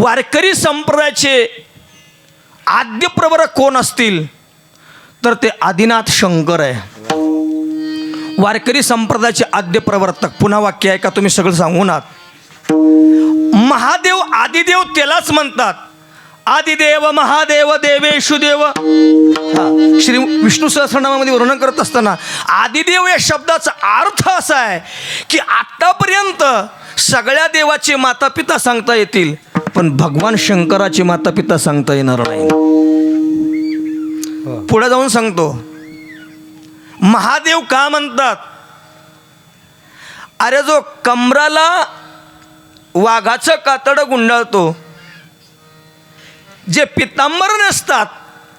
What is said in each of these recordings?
वारकरी संप्रदायाचे आद्य प्रवर्तक कोण असतील तर ते आदिनाथ शंकर आहे. वारकरी संप्रदायाचे आद्य प्रवर्तक. पुन्हा वाक्य आहे का तुम्ही सगळं सांगून आहात. महादेव आदिदेव त्यालाच म्हणतात. आदिदेव महादेव देवेशु देव. श्री विष्णू सहस्रनामामध्ये वर्णन करत असताना आदिदेव या शब्दाचा अर्थ असा आहे की आतापर्यंत सगळ्या देवाचे मातापिता सांगता येतील पण भगवान शंकराचे मातापिता सांगता येणार नाही. पुढे जाऊन सांगतो. महादेव का म्हणतात. अरे जो कमराला वाघाचं कातडं गुंडाळतो, जे पितांबर नसतात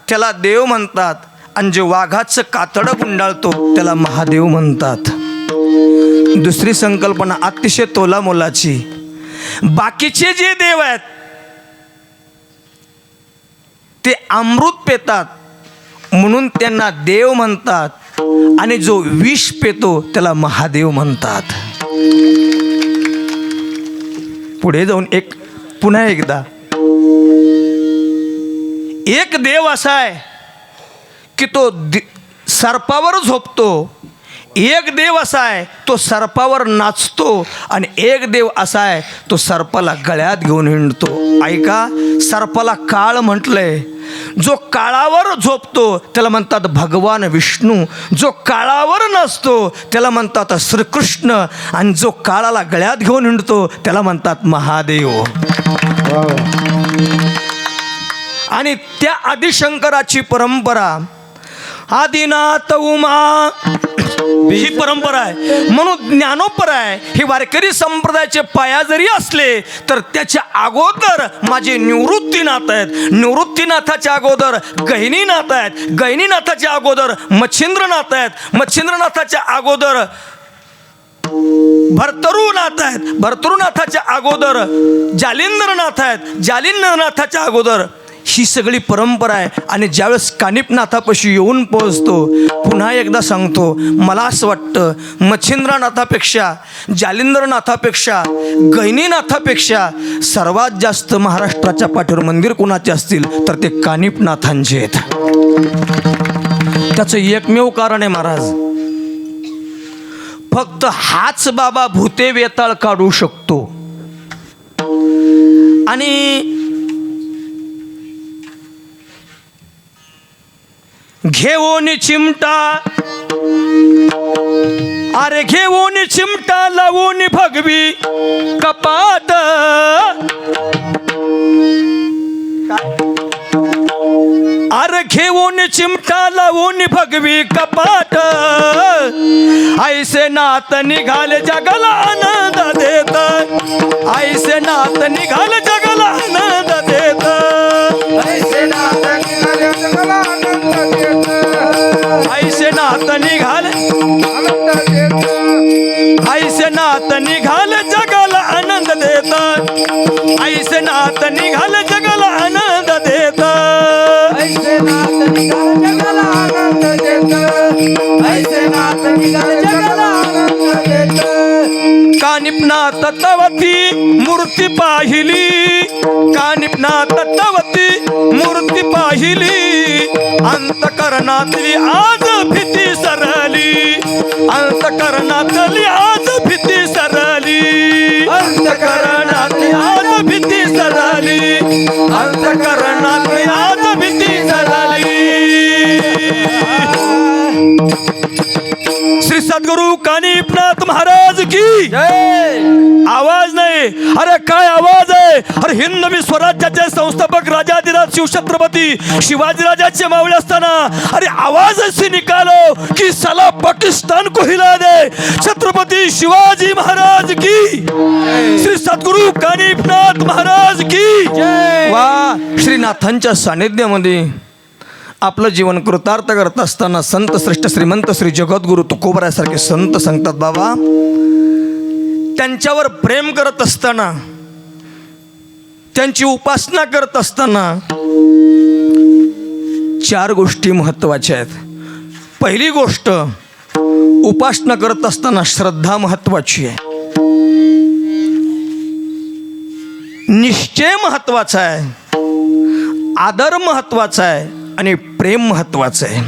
त्याला देव म्हणतात आणि जे वाघाचं कातडं गुंडाळतो त्याला महादेव म्हणतात. दुसरी संकल्पना अतिशय तोलामोलाची. बाकीचे जे देव आहेत ते अमृत पेतात म्हणून त्यांना देव म्हणतात आणि जो विष पेतो त्याला महादेव म्हणतात. पुढे जाऊन पुन्हा एकदा एक देव असा आहे की तो सर्पावर झोपतो. एक देव असा आहे तो सर्पावर नाचतो आणि एक देव असा आहे तो सर्पाला गळ्यात घेऊन हिंडतो. ऐका, सर्पाला काळ म्हटलंय. जो काळावर झोपतो त्याला म्हणतात भगवान विष्णू. जो काळावर नसतो त्याला म्हणतात श्रीकृष्ण आणि जो काळाला गळ्यात घेऊन हिंडतो त्याला म्हणतात महादेव. आणि त्या आदिशंकराची परंपरा आदिनाथ उमा ही परंपरा आहे. म्हणून ज्ञानोपरा आहे. हे वारकरी संप्रदायाचे पाया जरी असले तर त्याच्या अगोदर माझे निवृत्तीनाथ आहेत. निवृत्तीनाथाच्या अगोदर गहिनीनाथ आहेत. गहिनीनाथाच्या अगोदर मच्छिंद्रनाथ आहेत. मच्छिंद्रनाथाच्या अगोदर भर्तृनाथ आहेत. भर्तृनाथाच्या अगोदर जालिंद्रनाथ आहेत. जालिंद्रनाथाच्या अगोदर ही सगळी परंपरा आहे. आणि ज्यावेळेस कानिपनाथापाशी येऊन पोहोचतो, पुन्हा एकदा सांगतो, मला असं वाटतं मच्छिंद्रनाथापेक्षा जालिंद्रनाथापेक्षा गहिनीनाथापेक्षा सर्वात जास्त महाराष्ट्राच्या पाठीवर मंदिर कुणाचे असतील तर ते कानिपनाथांचे आहेत. त्याचं एकमेव कारण आहे महाराज, फक्त हाच बाबा भूते वेताळ काढू शकतो. आणि घेऊन चिमटा, अरे घेऊन चिमटा लावून भगवी कपाट, अरे घेऊन चिमटा लावून भगवी कपाट, ऐसे नात निघाले जगाला आनंद देत, ऐसे नात निघाले जगाला आनंद देत, ऐसे नात निघाले जगाला आनंद देत, ऐसे नात निघाले ऐसे नात निघाले जगाला आनंद देत, ऐसे नात निघाले जगाला आनंद देत, ऐसे नात निघाले जगाला आनंद देत, ऐसे नात निघाले जगाला आनंद देत. कानिपनाथ तत्वती मूर्ती पाहिली, कानिपनाथ तत्वती मूर्ती पाहिली, अंतकरणातली आज भीती सरली, अंतकरणातली आज भीती सरली, अंतकरणातली आज भीती सरली, अंतकरणातली आज भीती सरली. श्री सद्गुरु कानिपनाथ महाराज की आवाज नाही, अरे काय आवाज आहे. अरे हिंदवी स्वराज्याचे संस्थापक राजाधिराज शिवछत्रपती शिवाजीराजाचे मावळे असताना अरे आवाज ऐसे निकालो कि साला पाकिस्तान को हिला दे. छत्रपती शिवाजी महाराज की, श्री सद्गुरु कानिपनाथ महाराज की. वा, श्रीनाथांच्या सानिध्यामध्ये आपलं जीवन कृतार्थ करत असताना संत श्रेष्ठ श्रीमंत श्री जगद्गुरु तुकोबरासारखे संत सांगतात, बाबा त्यांच्यावर प्रेम करत असताना, त्यांची उपासना करत असताना 4 गोष्टी महत्त्वाच्या आहेत. पहिली गोष्ट, उपासना करत असताना श्रद्धा महत्त्वाची आहे. निश्चय महत्त्वाचा आहे, आदर महत्त्वाचा आहे आणि प्रेम महत्त्वाचं आहे.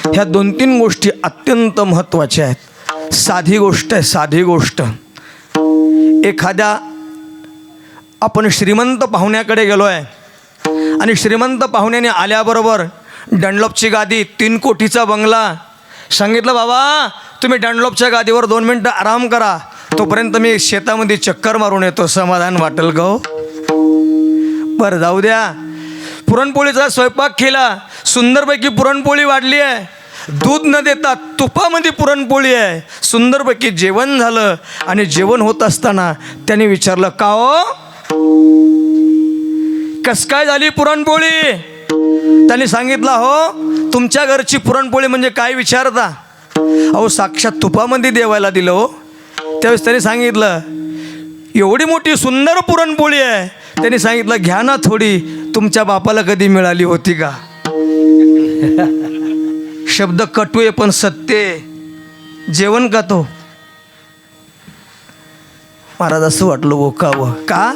ह्या 2-3 गोष्टी अत्यंत महत्त्वाच्या आहेत. साधी गोष्ट आहे, साधी गोष्ट. एखाद्या आपण श्रीमंत पाहुण्याकडे गेलो आहे आणि श्रीमंत पाहुण्याने आल्याबरोबर डनलॉपची गादी, 3 कोटीचा बंगला, सांगितलं बाबा तुम्ही डनलॉपच्या गादीवर 2 मिनटं आराम करा, तोपर्यंत मी शेतामध्ये चक्कर मारून येतो. समाधान वाटेल का हो? बरं जाऊ द्या. पुरणपोळीचा स्वयंपाक केला, सुंदरपैकी पुरणपोळी वाढली आहे, दूध न देता तुपामध्ये पुरणपोळी आहे, सुंदरपैकी जेवण झालं. आणि जेवण होत असताना त्याने विचारलं का हो कस काय झाली पुरणपोळी? त्यांनी सांगितलं हो तुमच्या घरची पुरणपोळी म्हणजे काय विचारता? अहो साक्षात तुपामध्ये देवायला दिलं हो. त्यावेळेस त्यांनी सांगितलं एवढी मोठी सुंदर पुरणपोळी आहे. त्यांनी सांगितलं घ्या ना थोडी, तुमच्या बापाला कधी मिळाली होती का? शब्द कटू आहे पण सत्य आहे. जेवण का तो महाराज असं वाटलं ओकावं का?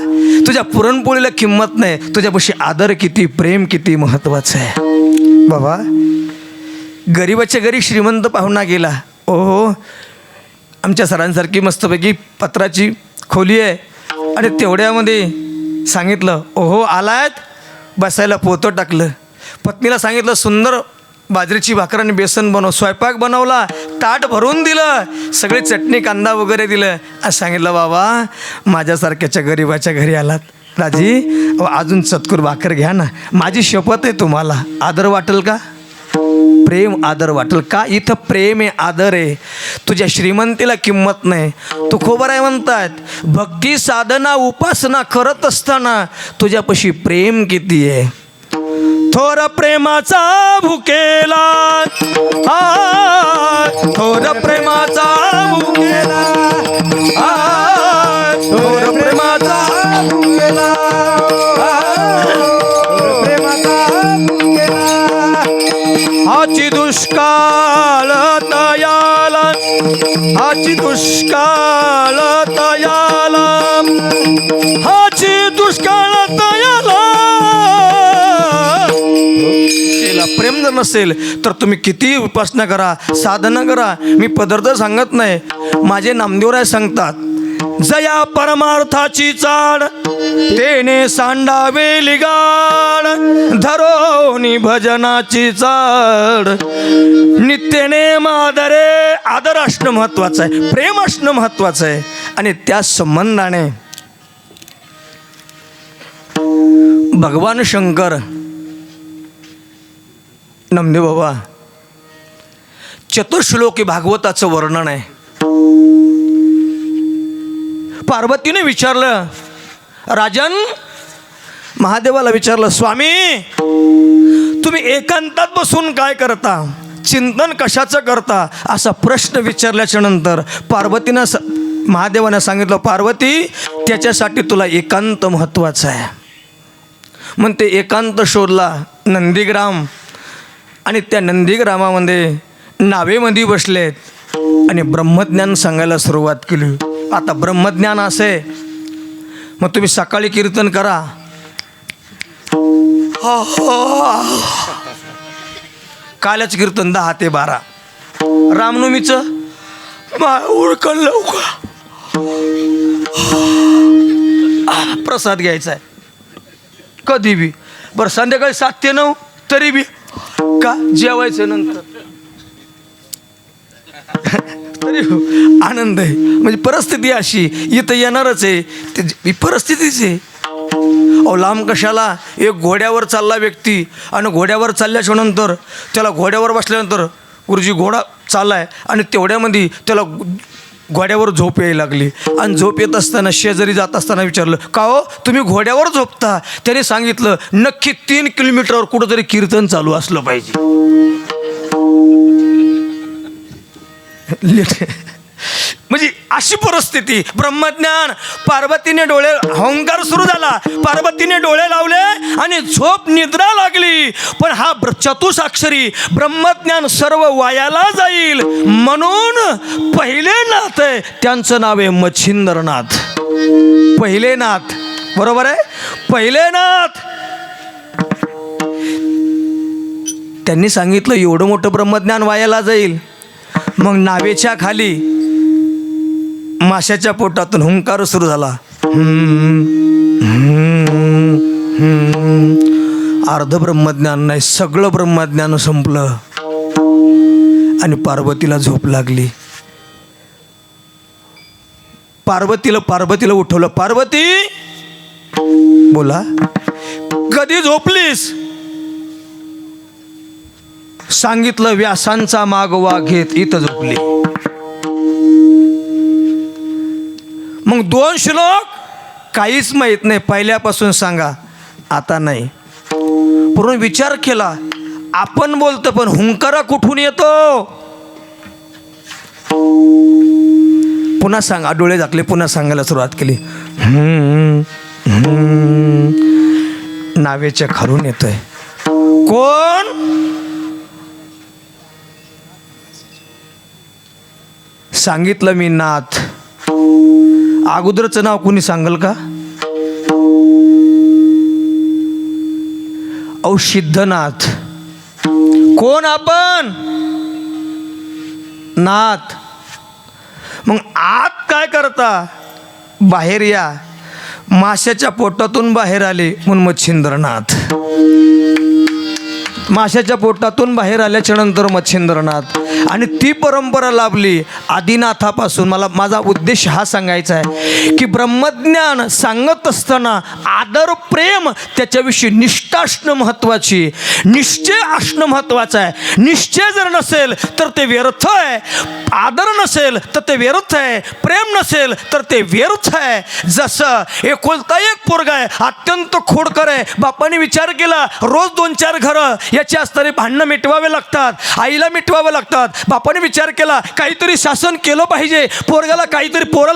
तुझ्या पुरणपोळीला किंमत नाही, तुझ्यापाशी आदर किती, प्रेम किती महत्त्वाचं आहे. बाबा गरीबाच्या घरी श्रीमंत पाहुणा गेला. ओहो आमच्या सरांसारखी मस्तपैकी पत्राची खोली आहे आणि तेवढ्यामध्ये सांगितलं ओहो आलायत, बसायला पोतं टाकलं. पत्नीला सांगितलं सुंदर बाजरीची भाकर आणि बेसन बनव. स्वयंपाक बनवला, ताट भरून दिलं, सगळी चटणी कांदा वगैरे दिलं. असं सांगितलं बाबा माझ्यासारख्याच्या गरीबाच्या घरी आलात राजी, अजून चतकुर भाकर घ्या ना. माझी शपथ आहे तुम्हाला. आदर वाटेल का? प्रेम आदर वाटेल का? इथं प्रेम आहे, आदर आहे. तुझ्या श्रीमंतीला किंमत नाही. तुकोबा आहे म्हणतात भक्ती साधना उपासना करत असताना तुझ्यापाशी प्रेम किती आहे. थोर प्रेमाचा भुकेला, थोर प्रेमाचा भुकेला, थोर प्रेमाचा भुकेला, प्रेमाचा भुकेला. हाची दुष्काळ तयाला, हाची दुष्काळ तयाला, हाची दुष्काळ तयाला. प्रेम जर नसेल तर तुम्ही किती उपासना करा, साधना करा. मी पदार्थ सांगत नाही, माझे नामदेवराय सांगतात जया परमार्थाची चाड तेने सांडावे लिगाड, धरोनी भजनाची चाड नित्यने मादरे. आदर असणं महत्वाचं आहे, प्रेम असणं महत्वाचं आहे. आणि त्या संबंधाने भगवान शंकर नामदेव बाबा चतुर्श्लोकी भागवताचं वर्णन आहे. पार्वतीने विचारलं, राजन महादेवाला विचारलं स्वामी तुम्ही एकांतात बसून काय करता, चिंतन कशाचं करता, असा प्रश्न विचारल्याच्या नंतर पार्वतीनं महादेवानं सांगितलं पार्वती त्याच्यासाठी तुला एकांत महत्त्वाचं आहे. मग ते एकांत शोधला नंदीग्राम आणि त्या नंदीग्रामामध्ये नावेमध्ये बसलेत आणि ब्रह्मज्ञान सांगायला सुरुवात केली. आता ब्रह्मज्ञान असे मग तुम्ही सकाळी कीर्तन करा, कालच कीर्तन 10 ते 12, रामनवमीचं उडकण लवकर प्रसाद घ्यायचा आहे कधी बी. बरं संध्याकाळी 7 ते 9 तरी बी का जेवायचं नंतर तरी आनंद आहे. म्हणजे परिस्थिती अशी इथं येणारच आहे, ती परिस्थितीच आहे. अहो लांब कशाला, एक घोड्यावर चालला व्यक्ती आणि घोड्यावर चालल्याच्या नंतर त्याला घोड्यावर बसल्यानंतर गुरुजी घोडा चाललाय आणि तेवढ्यामध्ये त्याला घोड्यावर झोप यायला लागली. आणि झोप येत असताना शेजारी जात असताना विचारलं का हो तुम्ही घोड्यावर झोपता? त्याने सांगितलं नक्की 3 किलोमीटरवर कुठंतरी कीर्तन चालू असलं पाहिजे. म्हणजे अशी परिस्थिती. ब्रह्मज्ञान पार्वतीने डोळे, अहंकार सुरू झाला, पार्वतीने डोळे लावले आणि झोप निद्रा लागली. पण हा चतुसाक्षरी ब्रह्मज्ञान सर्व वायाला जाईल म्हणून पहिले नाथ आहे त्यांचं नाव आहे मच्छिंद्रनाथ. पहिले नाथ बरोबर आहे. पहिले नाथ त्यांनी सांगितलं एवढं मोठं ब्रह्मज्ञान वायाला जाईल. मग नावेच्या खाली माशाच्या पोटातून हुंकार सुरू झाला. अर्ध ब्रह्मज्ञान नाही, सगळं ब्रह्मज्ञान संपलं आणि पार्वतीला झोप लागली. पार्वतीला उठवलं. पार्वती बोला, कधी झोपलीस? सांगितलं व्यासांचा मागोवा घेत इथं झोपली. मग 2 श्लोक काहीच माहीत नाही, पहिल्यापासून सांगा. आता नाही. पूर्ण विचार केला. आपण बोलतो पण हुंकारा कुठून येतो? पुन्हा सांगा. डोळे झाकले, पुन्हा सांगायला सुरुवात केली. नावेच्या खालून येतोय. कोण? सांगितलं मी नाथ. अगोदरचं नाव कुणी सांगल का? सिद्धनाथ. कोण आपण? नाथ. मग आत काय करता? बाहेर या. माशाच्या पोटातून बाहेर आले म्हणून मच्छिंद्रनाथ. माशाच्या पोटातून बाहेर आल्याच्या नंतर मच्छिंद्रनाथ. आणि ती परंपरा लाभली आदिनाथापासून. माझा उद्देश हा सांगायचा आहे की ब्रह्मज्ञान सांगत असताना आदर प्रेम त्याच्याविषयी निष्ठा असणं महत्त्वाची, निश्चय असणं महत्त्वाचं आहे. निश्चय जर नसेल तर ते व्यर्थ आहे, आदर नसेल तर ते व्यर्थ आहे, प्रेम नसेल तर ते व्यर्थ आहे. जसं एकुलता एक पोरगा आहे, अत्यंत खोडकर आहे. बापाने विचार केला रोज 2-4 घरं याची असणारी भांडणं मिटवावे लागतात, आईला मिटवावं लागतात. बापाने विचार केला काहीतरी शासन केलं पाहिजे, पोराला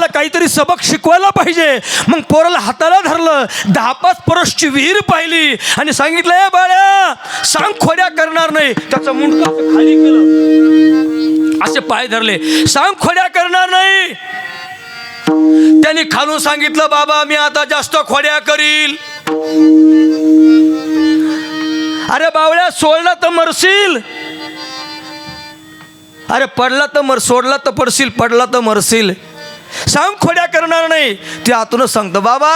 काहीतरी सबक शिकवायला पाहिजे. मग पोराला हाताला धरलं, 10-5 परसची विहीर पाहिली आणि सांगितलं ए बाळ्या सांग खोड्या करणार नाही. त्याचं मुंडकं असं खाली केलं, असे पाय धरले, सांग खोड्या करणार नाही. त्यांनी खालून सांगितलं बाबा मी आता जास्त खोड्या करील. अरे बावळ्या सोडला तर मरशील, अरे पडला तर सोडला तर पडशील, पडला तर मरशील. सांग खोड्या करणार नाही. ते आतूनच सांगतो बाबा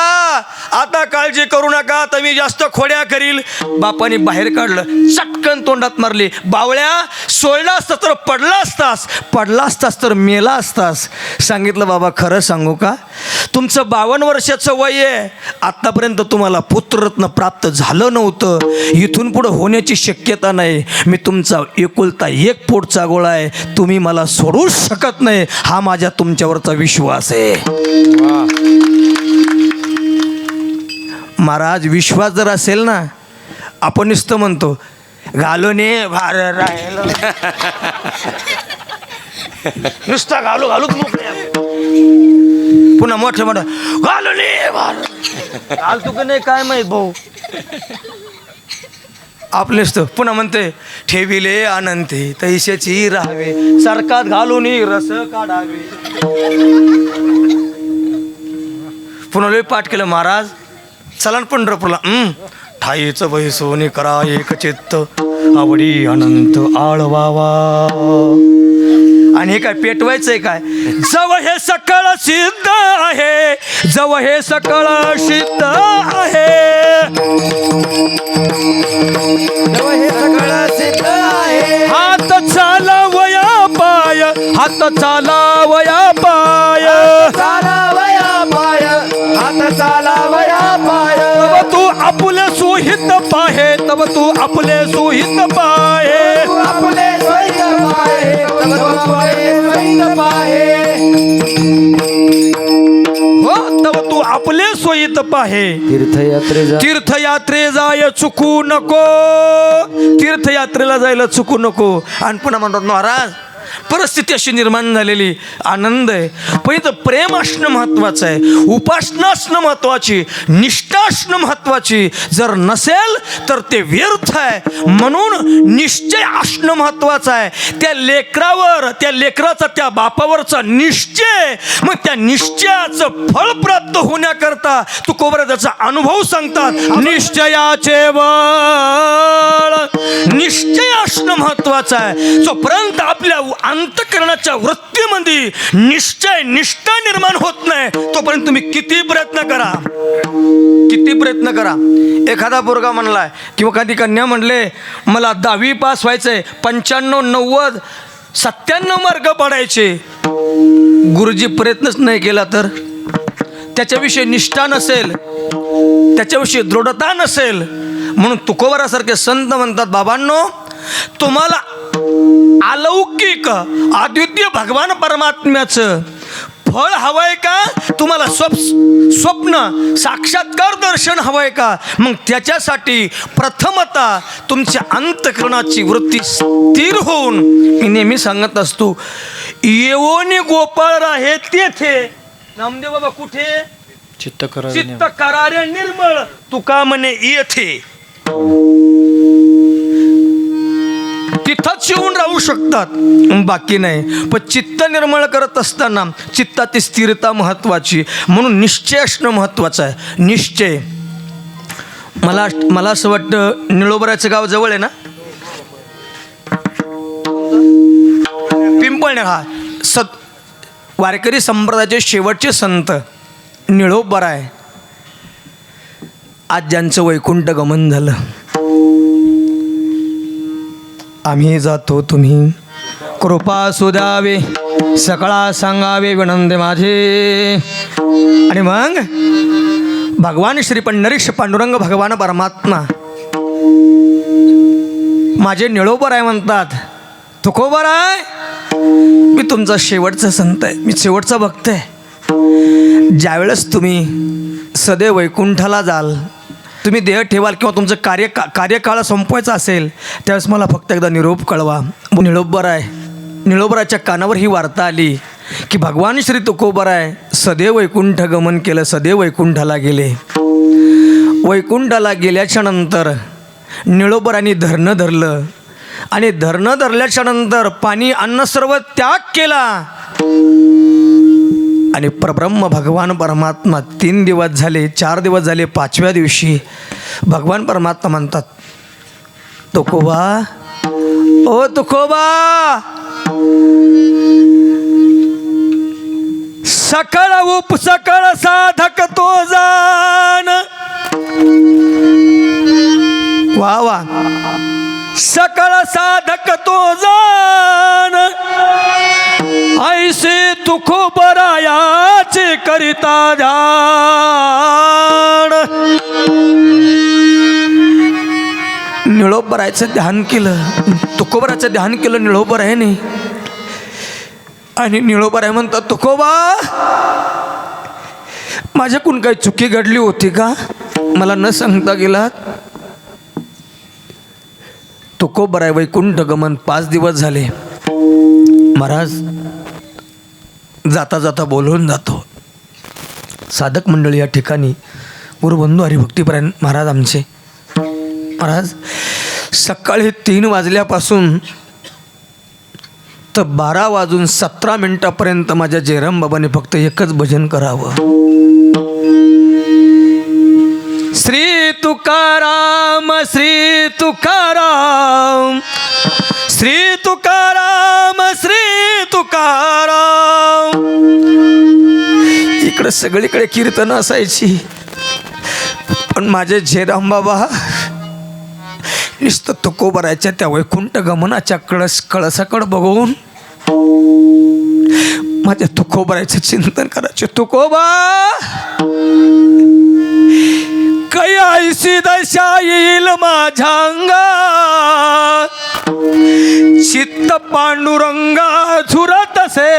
आता काळजी करू नका, आता मी जास्त खोड्या करील. बापाने बाहेर काढलं, चटकन तोंडात मारली. बावळ्या सोडला असता तर पडला असतास तर मेला असतास. सांगितलं बाबा खरं सांगू का, तुमचं 52 वर्षाचं वय आहे, आत्तापर्यंत तुम्हाला पुत्ररत्न प्राप्त झालं नव्हतं, इथून पुढं होण्याची शक्यता नाही. मी तुमचा एकुलता एक पोटचा गोळा आहे, तुम्ही मला सोडूच शकत नाही, हा माझ्या तुमच्यावरचा विश्वास आहे. महाराज विश्वास जर असेल ना, आपण नुसतं म्हणतो घालूने भार राहिलं, नुसता घालूच पुन्हा मोठं घालूने भार घालतो का नाही काय माहित भाऊ. आपलेच तर पुन्हा म्हणते ठेविले अनंती तैशाची राहावे, सरकात घालून रस काढावे. पुन्हा लय पाठ केलं महाराज. चला पंढरपूरला ठाईचं बहिसोनी करा एक चित्त आवडी अनंत आळवावा. आणि हे काय पेटवायचंय काय? जव हे सकळ सिद्ध आहे, जव हे सकळ सिद्ध आहे, जव हे सकळ सिद्ध आहे. हात चालवया पाय, हात चालवया पाय, चालवया पाय, हात चालवया पाय. तब तू आपले सुहित पाहे, तब तू आपले सुहित पाहे, आपले सुहित पाहे, तब तू आपले सुहित पाहे. हो तब तू आपले सोयीत पाहे. तीर्थयात्रे जाय चुकू नको, तीर्थयात्रेला जायला चुकू नको. आणि पुन्हा म्हणतात महाराज परिस्थिती अशी निर्माण झालेली, आनंद आहे. पण इथं प्रेम असणं महत्त्वाचं आहे, उपासना असणं महत्त्वाची, निष्ठा असणं महत्त्वाची. जर नसेल तर ते व्यर्थ आहे. म्हणून निश्चय असणं महत्त्वाचं आहे. त्या लेकरावर, त्या लेकराचा त्या बापावरचा निश्चय, मग त्या निश्चयाचं फळ प्राप्त होण्याकरता तुकोबरा त्याचा अनुभव सांगतात. निश्चयाचे बळ, निश्चय असणं महत्त्वाचं आहे. जोपर्यंत आपल्या अंतःकरणाच्या वृत्तीमध्ये निश्चय, निष्ठा निर्माण होत नाही, तोपर्यंत तुम्ही किती प्रयत्न करा, किती प्रयत्न करा. एखादा पोरगा म्हणलाय किंवा एखादी कन्या म्हणले मला 10वी पास व्हायचंय, 95, 90, 97 मार्क पडायचे. गुरुजी प्रयत्नच नाही केला तर, त्याच्याविषयी निष्ठा नसेल, त्याच्याविषयी दृढता नसेल. म्हणून तुकोबारासारखे संत म्हणतात, बाबांनो तुम्हाला अलौकिक अद्वितीय भगवान परमात्म्याचं फळ हवंय का, तुम्हाला स्वप्न साक्षात्कार दर्शन हवंय का, मग त्याच्यासाठी प्रथमतः तुमच्या अंतःकरणाची वृत्ती स्थिर होऊन, मी नेहमी सांगत असतो, येवोनी गोपाळ राहे तेथे नामदेव बाबा कुठे, चित्त करारे निर्मळ, तुका म्हणे येथे. तिथंच येऊन राहू शकतात, बाकी नाही. पण चित्त निर्मळ करत असताना चित्ताची स्थिरता महत्त्वाची. म्हणून निश्चय असणं महत्त्वाचं आहे. निश्चय, मला असं वाटतं निळोबराचं गाव जवळ आहे ना, पिंपळनेर. हा वारकरी संप्रदायाचे शेवटचे संत निळोबरा आहे. आज ज्यांचं वैकुंठ गमन झालं, आम्ही जातो तुम्ही कृपा सुद्यावे, सकळा सांगावे विनंती माझे. आणि मग भगवान श्री पंढरीश पांडुरंग भगवान परमात्मा माझे निळोबर आहे म्हणतात. तुकोबर आहे, मी तुमचा शेवटचा संत आहे, मी शेवटचा भक्त आहे. ज्यावेळेस तुम्ही सदैव वैकुंठाला जाल, तुम्ही देह ठेवाल किंवा तुमचं कार्यकाळ संपवायचं असेल, त्यावेळेस मला फक्त एकदा निरोप कळवा. निळोबर आहे, निळोबराच्या कानावर ही वार्ता आली की भगवान श्री तुकोबराय सदैव वैकुंठ गमन केलं, सदैव वैकुंठाला गेले. वैकुंठाला गेल्याच्या नंतर निळोबरांनी धरणं धरलं आणि धरणं धरल्याच्या नंतर पाणी अन्न सर्व त्याग केला. आणि परब्रह्म भगवान परमात्मा 3 दिवस झाले, 4 दिवस झाले, 5व्या दिवशी भगवान परमात्मा म्हणतात, तुकोबा, ओ तुकोबा, सकळ उपसकळ साधक तो जान. वा वा, सकळ साधक तो जान, ऐसे तुकोबरायाचे करिता ध्यान. निळोबरायचं ध्यान केलं, तुकोबराचं ध्यान केलं निळोबरायाने. आणि निळोबराय म्हणतात, तुकोबा, माझ्याकडून काही चुकी घडली होती का, मला न सांगता गेलात. तुकोबराय वैकुंठ गमन 5 दिवस झाले. महाराज जाता जाता बोलवून जातो. साधक मंडळी या ठिकाणी गुरुबंधू हरिभक्तीपरायण महाराज आमचे. महाराज सकाळी 3 वाजल्यापासून तर 12 वाजून 17 मिनिटापर्यंत माझ्या जयराम बाबाने फक्त एकच भजन करावं, श्री तुकाराम, श्री तुकाराम, श्री तुकाराम, श्री तुकाराम. इकडं सगळीकडे कीर्तन असायची, पण माझे जयराम बाबा नुसतं तुकोबरायच्या त्या वैकुंठ गमनाच्या कळसाकडे बघून माझ्या तुकोबरायचं चिंतन करायचे. तुकोबा, काही ऐशी दशा येईल माझ्या अंगा, चित्त पांडुरंगा झुरत असे.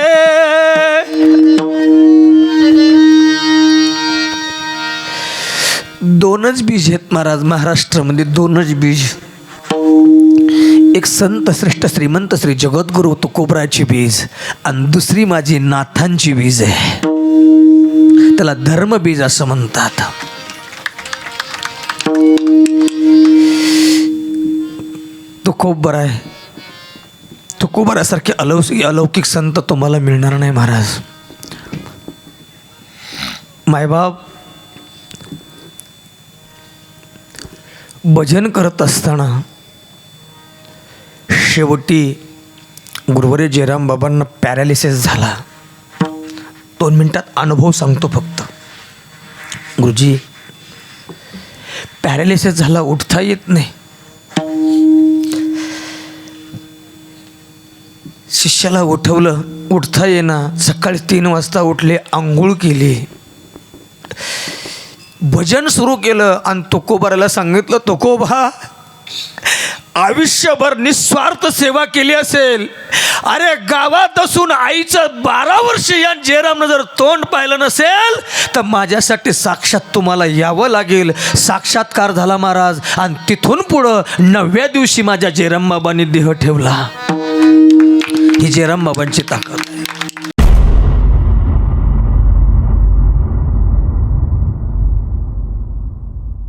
दोनच बीज आहेत महाराज महाराष्ट्रामध्ये, दोनच बीज. एक संत श्रेष्ठ श्रीमंत श्री जगद्गुरु तुकोबराची बीज आणि दुसरी माझी नाथांची बीज आहे. त्याला धर्मबीज असं म्हणतात. तुकोबरा आहे. तुकोबरासारखे अलौकिक संत तुम्हाला मिळणार नाही महाराज. मायबाप भजन करत असताना शेवटी गुरुवारी जयराम बाबांना पॅरालिसिस झाला. 2 मिनिटात अनुभव सांगतो फक्त. गुरुजी पॅरालिसिस झाला, उठता येत नाही. शिष्याला उठवलं, उठता येईना. सकाळी 3 वाजता उठले, आंघोळ केली, भजन सुरू केलं आणि तुकोबाराला सांगितलं, तुकोबा आयुष्यभर निस्वार्थ सेवा केली असेल. अरे गावात असून आईचं 12 वर्ष या जयरामनं जर तोंड पाहिलं नसेल तर माझ्यासाठी साक्षात तुम्हाला यावं लागेल. साक्षात्कार झाला महाराज. आणि तिथून पुढं 9व्या दिवशी माझ्या जयराम बाबांनी देह ठेवला. ही जयराम बाबांची ताकद आहे.